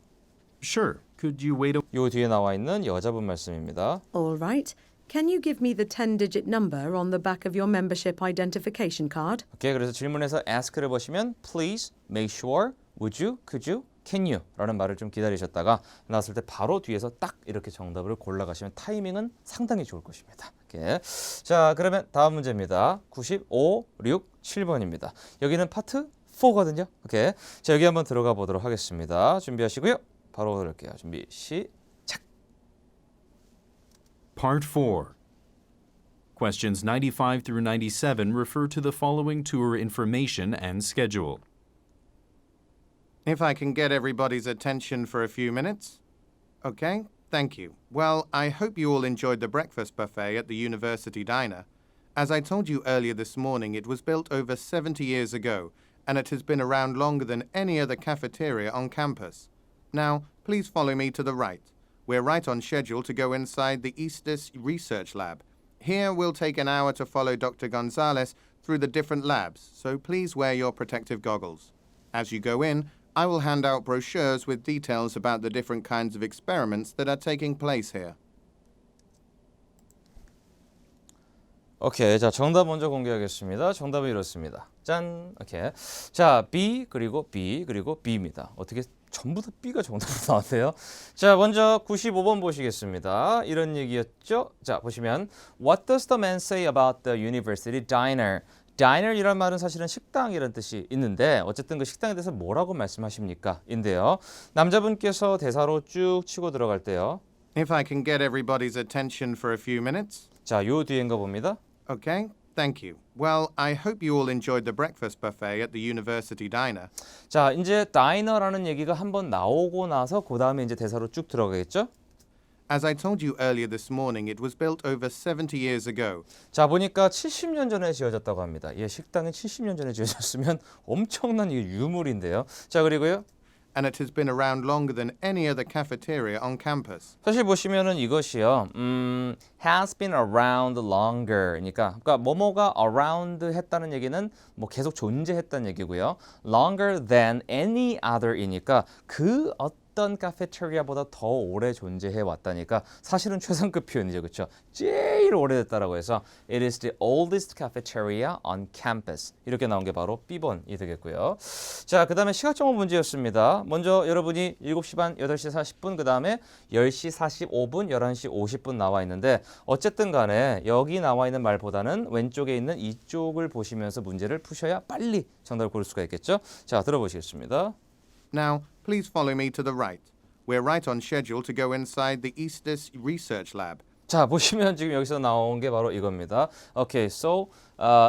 Sure. Could you wait a 요 뒤에 나와 있는 여자분 말씀입니다. All right. Can you give me the 10-digit number on the back of your membership identification card? 오케이. 그래서 질문에서 ask를 보시면 please, make sure, would you, could you, can you 라는 말을 좀 기다리셨다가 나왔을 때 바로 뒤에서 딱 이렇게 정답을 골라가시면 타이밍은 상당히 좋을 것입니다. 오케이. 자, 그러면 다음 문제입니다. 95, 6, 7번입니다. 여기는 파트 4거든요. 오케이. 자, 여기 한번 들어가 보도록 하겠습니다. 준비하시고요. 바로 들을게요. 준비 시작. Part 4. Questions 95 through 97 refer to the following tour information and schedule. If I can get everybody's attention for a few minutes. Okay, thank you. Well, I hope you all enjoyed the breakfast buffet at the university diner. As I told you earlier this morning, it was built over 70 years ago, and it has been around longer than any other cafeteria on campus. Now, please follow me to the right. We're right on schedule to go inside the Eastis Research Lab. Here, we'll take an hour to follow Dr. Gonzalez through the different labs, so please wear your protective goggles. As you go in, I will hand out brochures with details about the different kinds of experiments that are taking place here. 오케이. 자, 정답 먼저 공개하겠습니다. 정답은 이렇습니다. 짠. 오케이. 자, B 그리고 B 그리고 B입니다. 어떻게 전부 다 B가 정답으로 나왔네요. 자, 먼저 95번 보시겠습니다. 이런 얘기였죠. 자, 보시면 What does the man say about the university diner? diner이란 말은 사실은 식당이라는 뜻이 있는데 어쨌든 그 식당에 대해서 뭐라고 말씀하십니까? 인데요. 남자분께서 대사로 쭉 치고 들어갈 때요. If I can get everybody's attention for a few minutes. 자, 요 뒤인가 봅니다. Okay, thank you. Well, I hope you all enjoyed the breakfast buffet at the university diner. 자, 이제 diner라는 얘기가 한번 나오고 나서 그 다음에 이제 대사로 쭉 들어가겠죠? As I told you earlier this morning, it was built over 70 years ago. 자, 보니까 70년 전에 지어졌다고 합니다. 예, 식당이 70년 전에 지어졌으면 엄청난 이게 유물인데요. 자, 그리고요. And it has been around longer than any other cafeteria on campus. 사실 보시면은 이것이요. has been around longer. 그러니까 뭐뭐가 around 했다는 얘기는 뭐 계속 존재했다는 얘기고요. longer than any other이니까 그 어떤 카페테리아보다 더 오래 존재해 왔다니까 사실은 최상급 표현이죠. 그렇죠? 제일 오래됐다라고 해서 it is the oldest cafeteria on campus. 이렇게 나온 게 바로 B번이 되겠고요. 자, 그다음에 시각 정보 문제였습니다. 먼저 여러분이 7시 반, 8시 40분, 그다음에 10시 45분, 11시 50분 나와 있는데 어쨌든 간에 여기 나와 있는 말보다는 왼쪽에 있는 이쪽을 보시면서 문제를 푸셔야 빨리 정답을 고를 수가 있겠죠? 자, 들어보시겠습니다. Now, please follow me to the right. We're right on schedule to go inside the Eastis Research Lab. 자, 보시면 지금 여기서 나온 게 바로 이겁니다. Okay, so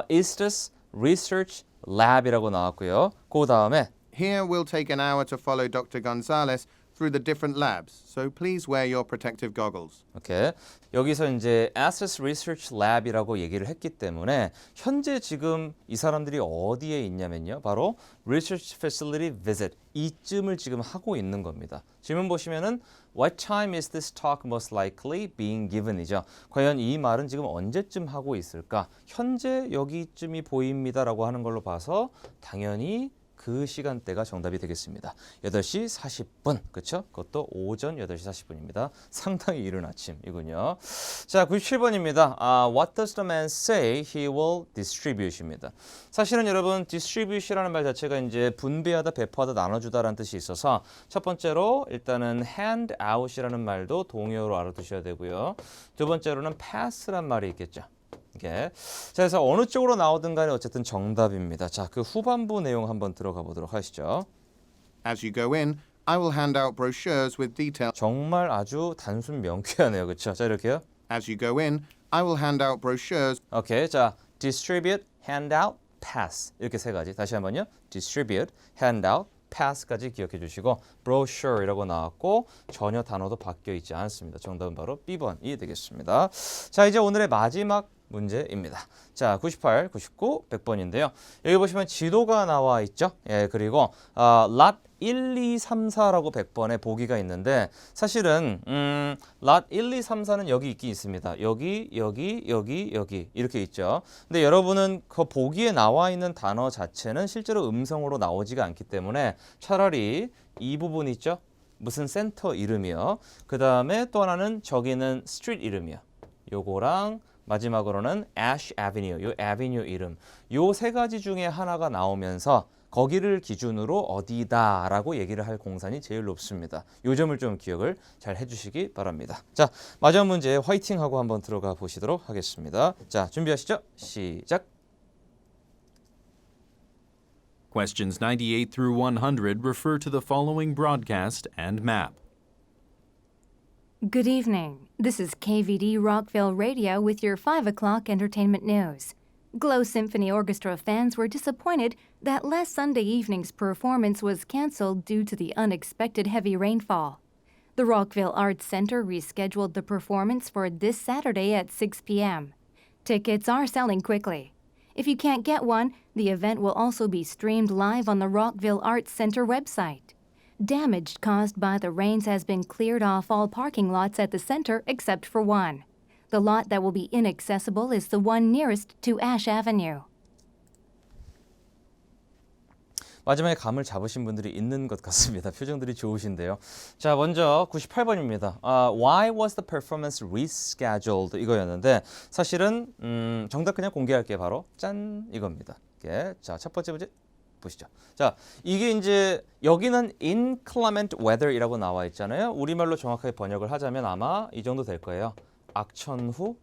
Eastis Research Lab이라고 나왔고요. 그 다음에 Here we'll take an hour to follow Dr. Gonzalez through the different labs, so please wear your protective goggles. 오케이. 여기서 이제 Access Research Lab이라고 얘기를 했기 때문에 현재 지금 이 사람들이 어디에 있냐면요. 바로 Research Facility Visit 이쯤을 지금 하고 있는 겁니다. 질문 보시면은 What time is this talk most likely being given이죠. 과연 이 말은 지금 언제쯤 하고 있을까? 현재 여기쯤이 보입니다라고 하는 걸로 봐서 당연히 그 시간대가 정답이 되겠습니다. 8시 40분, 그렇죠? 그것도 오전 8시 40분입니다. 상당히 이른 아침이군요. 자, 97번입니다. What does the man say he will distribute입니다. 사실은 여러분 distribute이라는 말 자체가 이제 분배하다, 배포하다, 나눠주다라는 뜻이 있어서 첫 번째로 일단은 hand out이라는 말도 동의어로 알아두셔야 되고요. 두 번째로는 pass란 말이 있겠죠. 자, 그래서 어느 쪽으로 나오든 간에 어쨌든 정답입니다. 자, 그 후반부 내용 한번 들어가 보도록 하시죠. As you go in, I will hand out brochures with details. 정말 아주 단순 명쾌하네요. 그렇죠? 자, 이렇게요. As you go in, I will hand out brochures. 오케이. 자, distribute, hand out, pass. 이렇게 세 가지. 다시 한번요. distribute, hand out, pass까지 기억해 주시고 brochure이라고 나왔고 전혀 단어도 바뀌어 있지 않습니다. 정답은 바로 B번이 되겠습니다. 자, 이제 오늘의 마지막 문제입니다. 자, 98, 99, 100번인데요. 여기 보시면 지도가 나와 있죠. 예, 그리고 lot 1, 2, 3, 4라고 100번에 보기가 있는데 사실은 lot 1, 2, 3, 4는 여기 있긴 있습니다. 여기 이렇게 있죠. 근데 여러분은 그 보기에 나와 있는 단어 자체는 실제로 음성으로 나오지가 않기 때문에 차라리 이 부분 있죠. 무슨 센터 이름이요. 그 다음에 또 하나는 저기는 스트리트 이름이요. 요거랑 마지막으로는 Ash Avenue, 요 avenue 이름. 요 세 가지 중에 하나가 나오면서 거기를 기준으로 어디다라고 얘기를 할 공산이 제일 높습니다. 요 점을 좀 기억을 잘 해주시기 바랍니다. 자, 마지막 문제 화이팅하고 한번 들어가 보시도록 하겠습니다. 자, 준비하시죠. 시작. Questions 98 through 100 refer to the following broadcast and map. Good evening. This is KVD Rockville Radio with your 5 o'clock entertainment news. Glow Symphony Orchestra fans were disappointed that last Sunday evening's performance was canceled due to the unexpected heavy rainfall. The Rockville Arts Center rescheduled the performance for this Saturday at 6 p.m. Tickets are selling quickly. If you can't get one, the event will also be streamed live on the Rockville Arts Center website. Damage caused by the rains has been cleared off all parking lots at the center except for one. The lot that will be inaccessible is the one nearest to Ash Avenue. 마지막에 감을 잡으신 분들이 있는 것 같습니다. 표정들이 좋으신데요. 자, 먼저 98번입니다. Why was the performance rescheduled? 이거였는데 사실은 정답 그냥 공개할게요. 바로 짠 이겁니다. 자, 첫 번째 문제 보시죠. 자, 이게 이제 여기는 inclement weather이라고 나와 있잖아요. 우리말로 정확하게 번역을 하자면 아마 이 정도 될 거예요. 악천후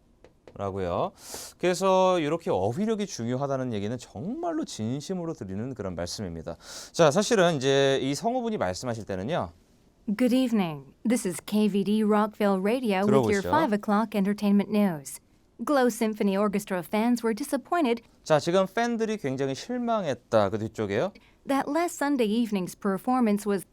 라고요. 그래서 이렇게 어휘력이 중요하다는 얘기는 정말로 진심으로 드리는 그런 말씀입니다. 자, 사실은 이제 이 성우분이 말씀하실 때는요. Good evening. This is KVD Rockville Radio with your 들어보시죠. 5 o'clock entertainment news. Glow Symphony Orchestra fans were disappointed 자, 지금 팬들이 굉장히 실망했다. 그 뒤쪽에요. that last Sunday evening's performance was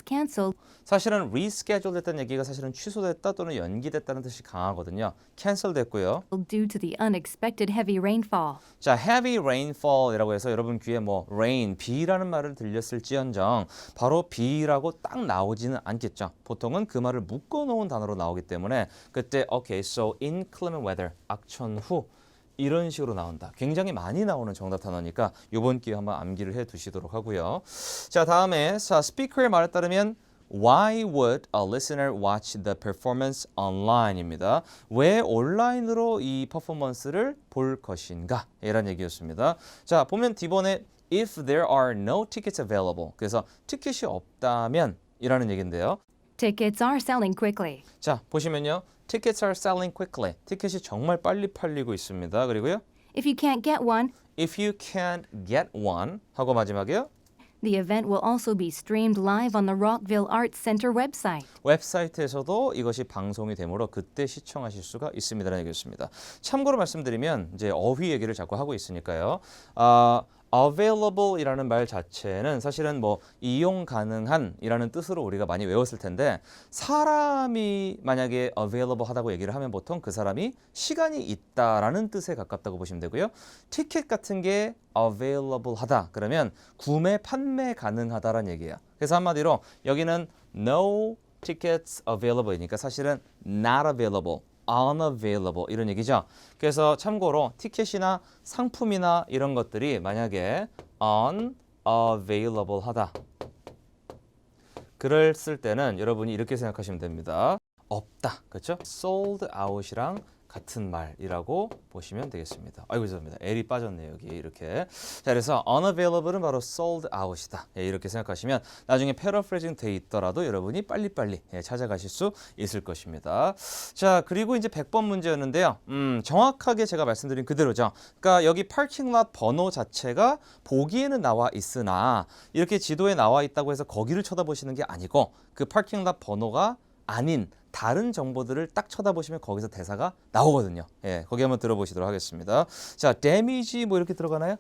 canceled 사실은 reschedule 됐다는 얘기가 사실은 취소됐다 또는 연기됐다는 뜻이 강하거든요. cancel 됐고요. due to the unexpected heavy rainfall. 자, heavy rainfall이라고 해서 여러분 귀에 뭐 rain, 비라는 말을 들렸을지언정 바로 비라고 딱 나오지는 않겠죠. 보통은 그 말을 묶어놓은 단어로 나오기 때문에 그때 okay, so inclement weather, 악천후 이런 식으로 나온다. 굉장히 많이 나오는 정답 단어니까 이번 기회에 한번 암기를 해두시도록 하고요. 자, 다음에 스피커의 말에 따르면 Why would a listener watch the performance online입니다. 왜 온라인으로 이 퍼포먼스를 볼 것인가? 이란 얘기였습니다. 자, 보면 D번에 if there are no tickets available. 그래서 티켓이 없다면 이라는 얘기인데요. Tickets are selling quickly. 자, 보시면요. Tickets are selling quickly. 티켓이 정말 빨리 팔리고 있습니다. 그리고요. If you can't get one, If you can't get one 하고 마지막에요. the event will also be streamed live on the Rockville Arts Center website. 웹사이트에서도 이것이 방송이 되므로 그때 시청하실 수가 있습니다라는 얘기였습니다. 참고로 말씀드리면 이제 어휘 얘기를 자꾸 하고 있으니까요. available이라는 말 자체는 사실은 뭐 이용 가능한이라는 뜻으로 우리가 많이 외웠을 텐데 사람이 만약에 available 하다고 얘기를 하면 보통 그 사람이 시간이 있다라는 뜻에 가깝다고 보시면 되고요. 티켓 같은 게 available 하다 그러면 구매 판매 가능하다라는 얘기예요. 그래서 한마디로 여기는 no tickets available이니까 사실은 not available unavailable 이런 얘기죠. 그래서 참고로 티켓이나 상품이나 이런 것들이 만약에 unavailable 하다. 글을 쓸 때는 여러분이 이렇게 생각하시면 됩니다. 없다. 그렇죠? sold out이랑 같은 말이라고 보시면 되겠습니다. 아이고 죄송합니다. L이 빠졌네요. 여기 이렇게. 자, 그래서 unavailable은 바로 sold out이다. 예, 이렇게 생각하시면 나중에 paraphrasing 돼 있더라도 여러분이 빨리빨리 찾아가실 수 있을 것입니다. 자, 그리고 이제 100번 문제였는데요. 정확하게 제가 말씀드린 그대로죠. 그러니까 여기 parking lot 번호 자체가 보기에는 나와 있으나 이렇게 지도에 나와 있다고 해서 거기를 쳐다보시는 게 아니고 그 parking lot 번호가 아닌 다른 정보들을 딱 쳐다보시면 거기서 대사가 나오거든요. 예, 거기 한번 들어보시도록 하겠습니다. 자, damage 뭐 이렇게 들어가나요?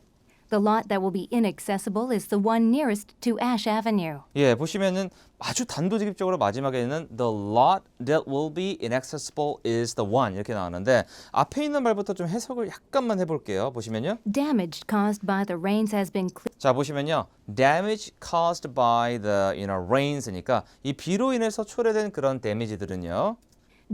The lot that will be inaccessible is the one nearest to Ash Avenue. 예, 보시면은 아주 단도직입적으로 마지막에는 the lot that will be inaccessible is the one 이렇게 나오는데 앞에 있는 말부터 좀 해석을 약간만 해볼게요. 보시면요. Damage caused by the rains has been 자, 보시면요. damage caused by the rains니까 이 비로 인해서 초래된 그런 damage들은요.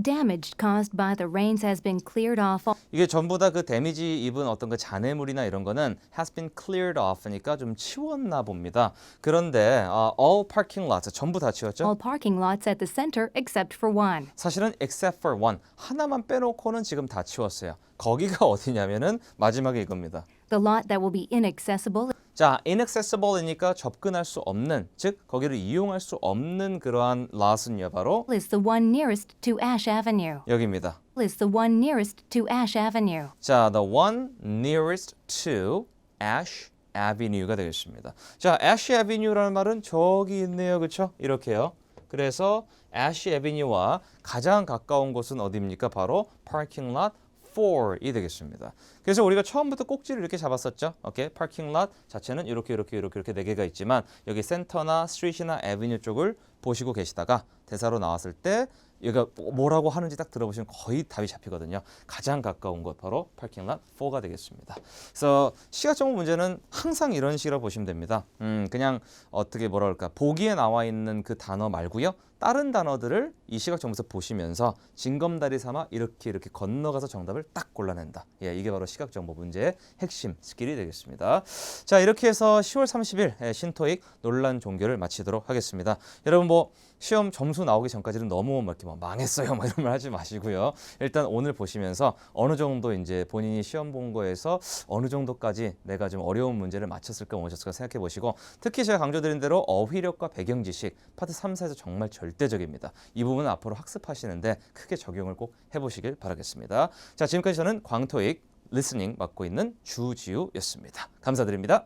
damage caused by the rains has been cleared off. 이게 전부 다 그 데미지 입은 어떤 그 잔해물이나 이런 거는 has been cleared off니까 좀 치웠나 봅니다. 그런데 all parking lots 전부 다 치웠죠? All parking lots at the center except for one. 사실은 except for one 하나만 빼놓고는 지금 다 치웠어요. 거기가 어디냐면은 마지막에 이겁니다. The lot that will be inaccessible 자, inaccessible이니까 접근할 수 없는, 즉 거기를 이용할 수 없는 그러한 lot은요 바로 is the one nearest to Ash Avenue. 여기입니다. Is the one nearest to Ash Avenue. 자, the one nearest to Ash Avenue가 되겠습니다. 자, Ash Avenue라는 말은 저기 있네요. 그렇죠? 이렇게요. 그래서 Ash Avenue와 가장 가까운 곳은 어디입니까? 바로 parking lot 4이 되겠습니다. 그래서 우리가 처음부터 꼭지를 이렇게 잡았었죠. 오케이, 파킹 lot 자체는 이렇게 네 개가 있지만 여기 센터나 스트리트나 애비뉴 쪽을 보시고 계시다가 대사로 나왔을 때 얘가 뭐라고 하는지 딱 들어보시면 거의 답이 잡히거든요. 가장 가까운 곳 바로 파킹 lot 4가 되겠습니다. 그래서 시각 정보 문제는 항상 이런 식으로 보시면 됩니다. 그냥 어떻게 뭐라 그럴까 보기에 나와 있는 그 단어 말고요. 다른 단어들을 이 시각 정보에서 보시면서 징검다리 삼아 이렇게 건너가서 정답을 딱 골라낸다. 예, 이게 바로 시각 정보 문제의 핵심 스킬이 되겠습니다. 자, 이렇게 해서 10월 30일 신토익 논란 종교를 마치도록 하겠습니다. 여러분 뭐 시험 점수 나오기 전까지는 너무 이렇게 뭐 망했어요 뭐 이런 말 하지 마시고요. 일단 오늘 보시면서 어느 정도 이제 본인이 시험 본 거에서 어느 정도까지 내가 좀 어려운 문제를 맞췄을까 못 맞췄을까 생각해 보시고, 특히 제가 강조드린 대로 어휘력과 배경 지식 파트 3, 4에서 정말 절대적입니다. 이 부분은 앞으로 학습하시는데 크게 적용을 꼭 해보시길 바라겠습니다. 자, 지금까지 저는 광토익 리스닝 맡고 있는 주지우였습니다. 감사드립니다.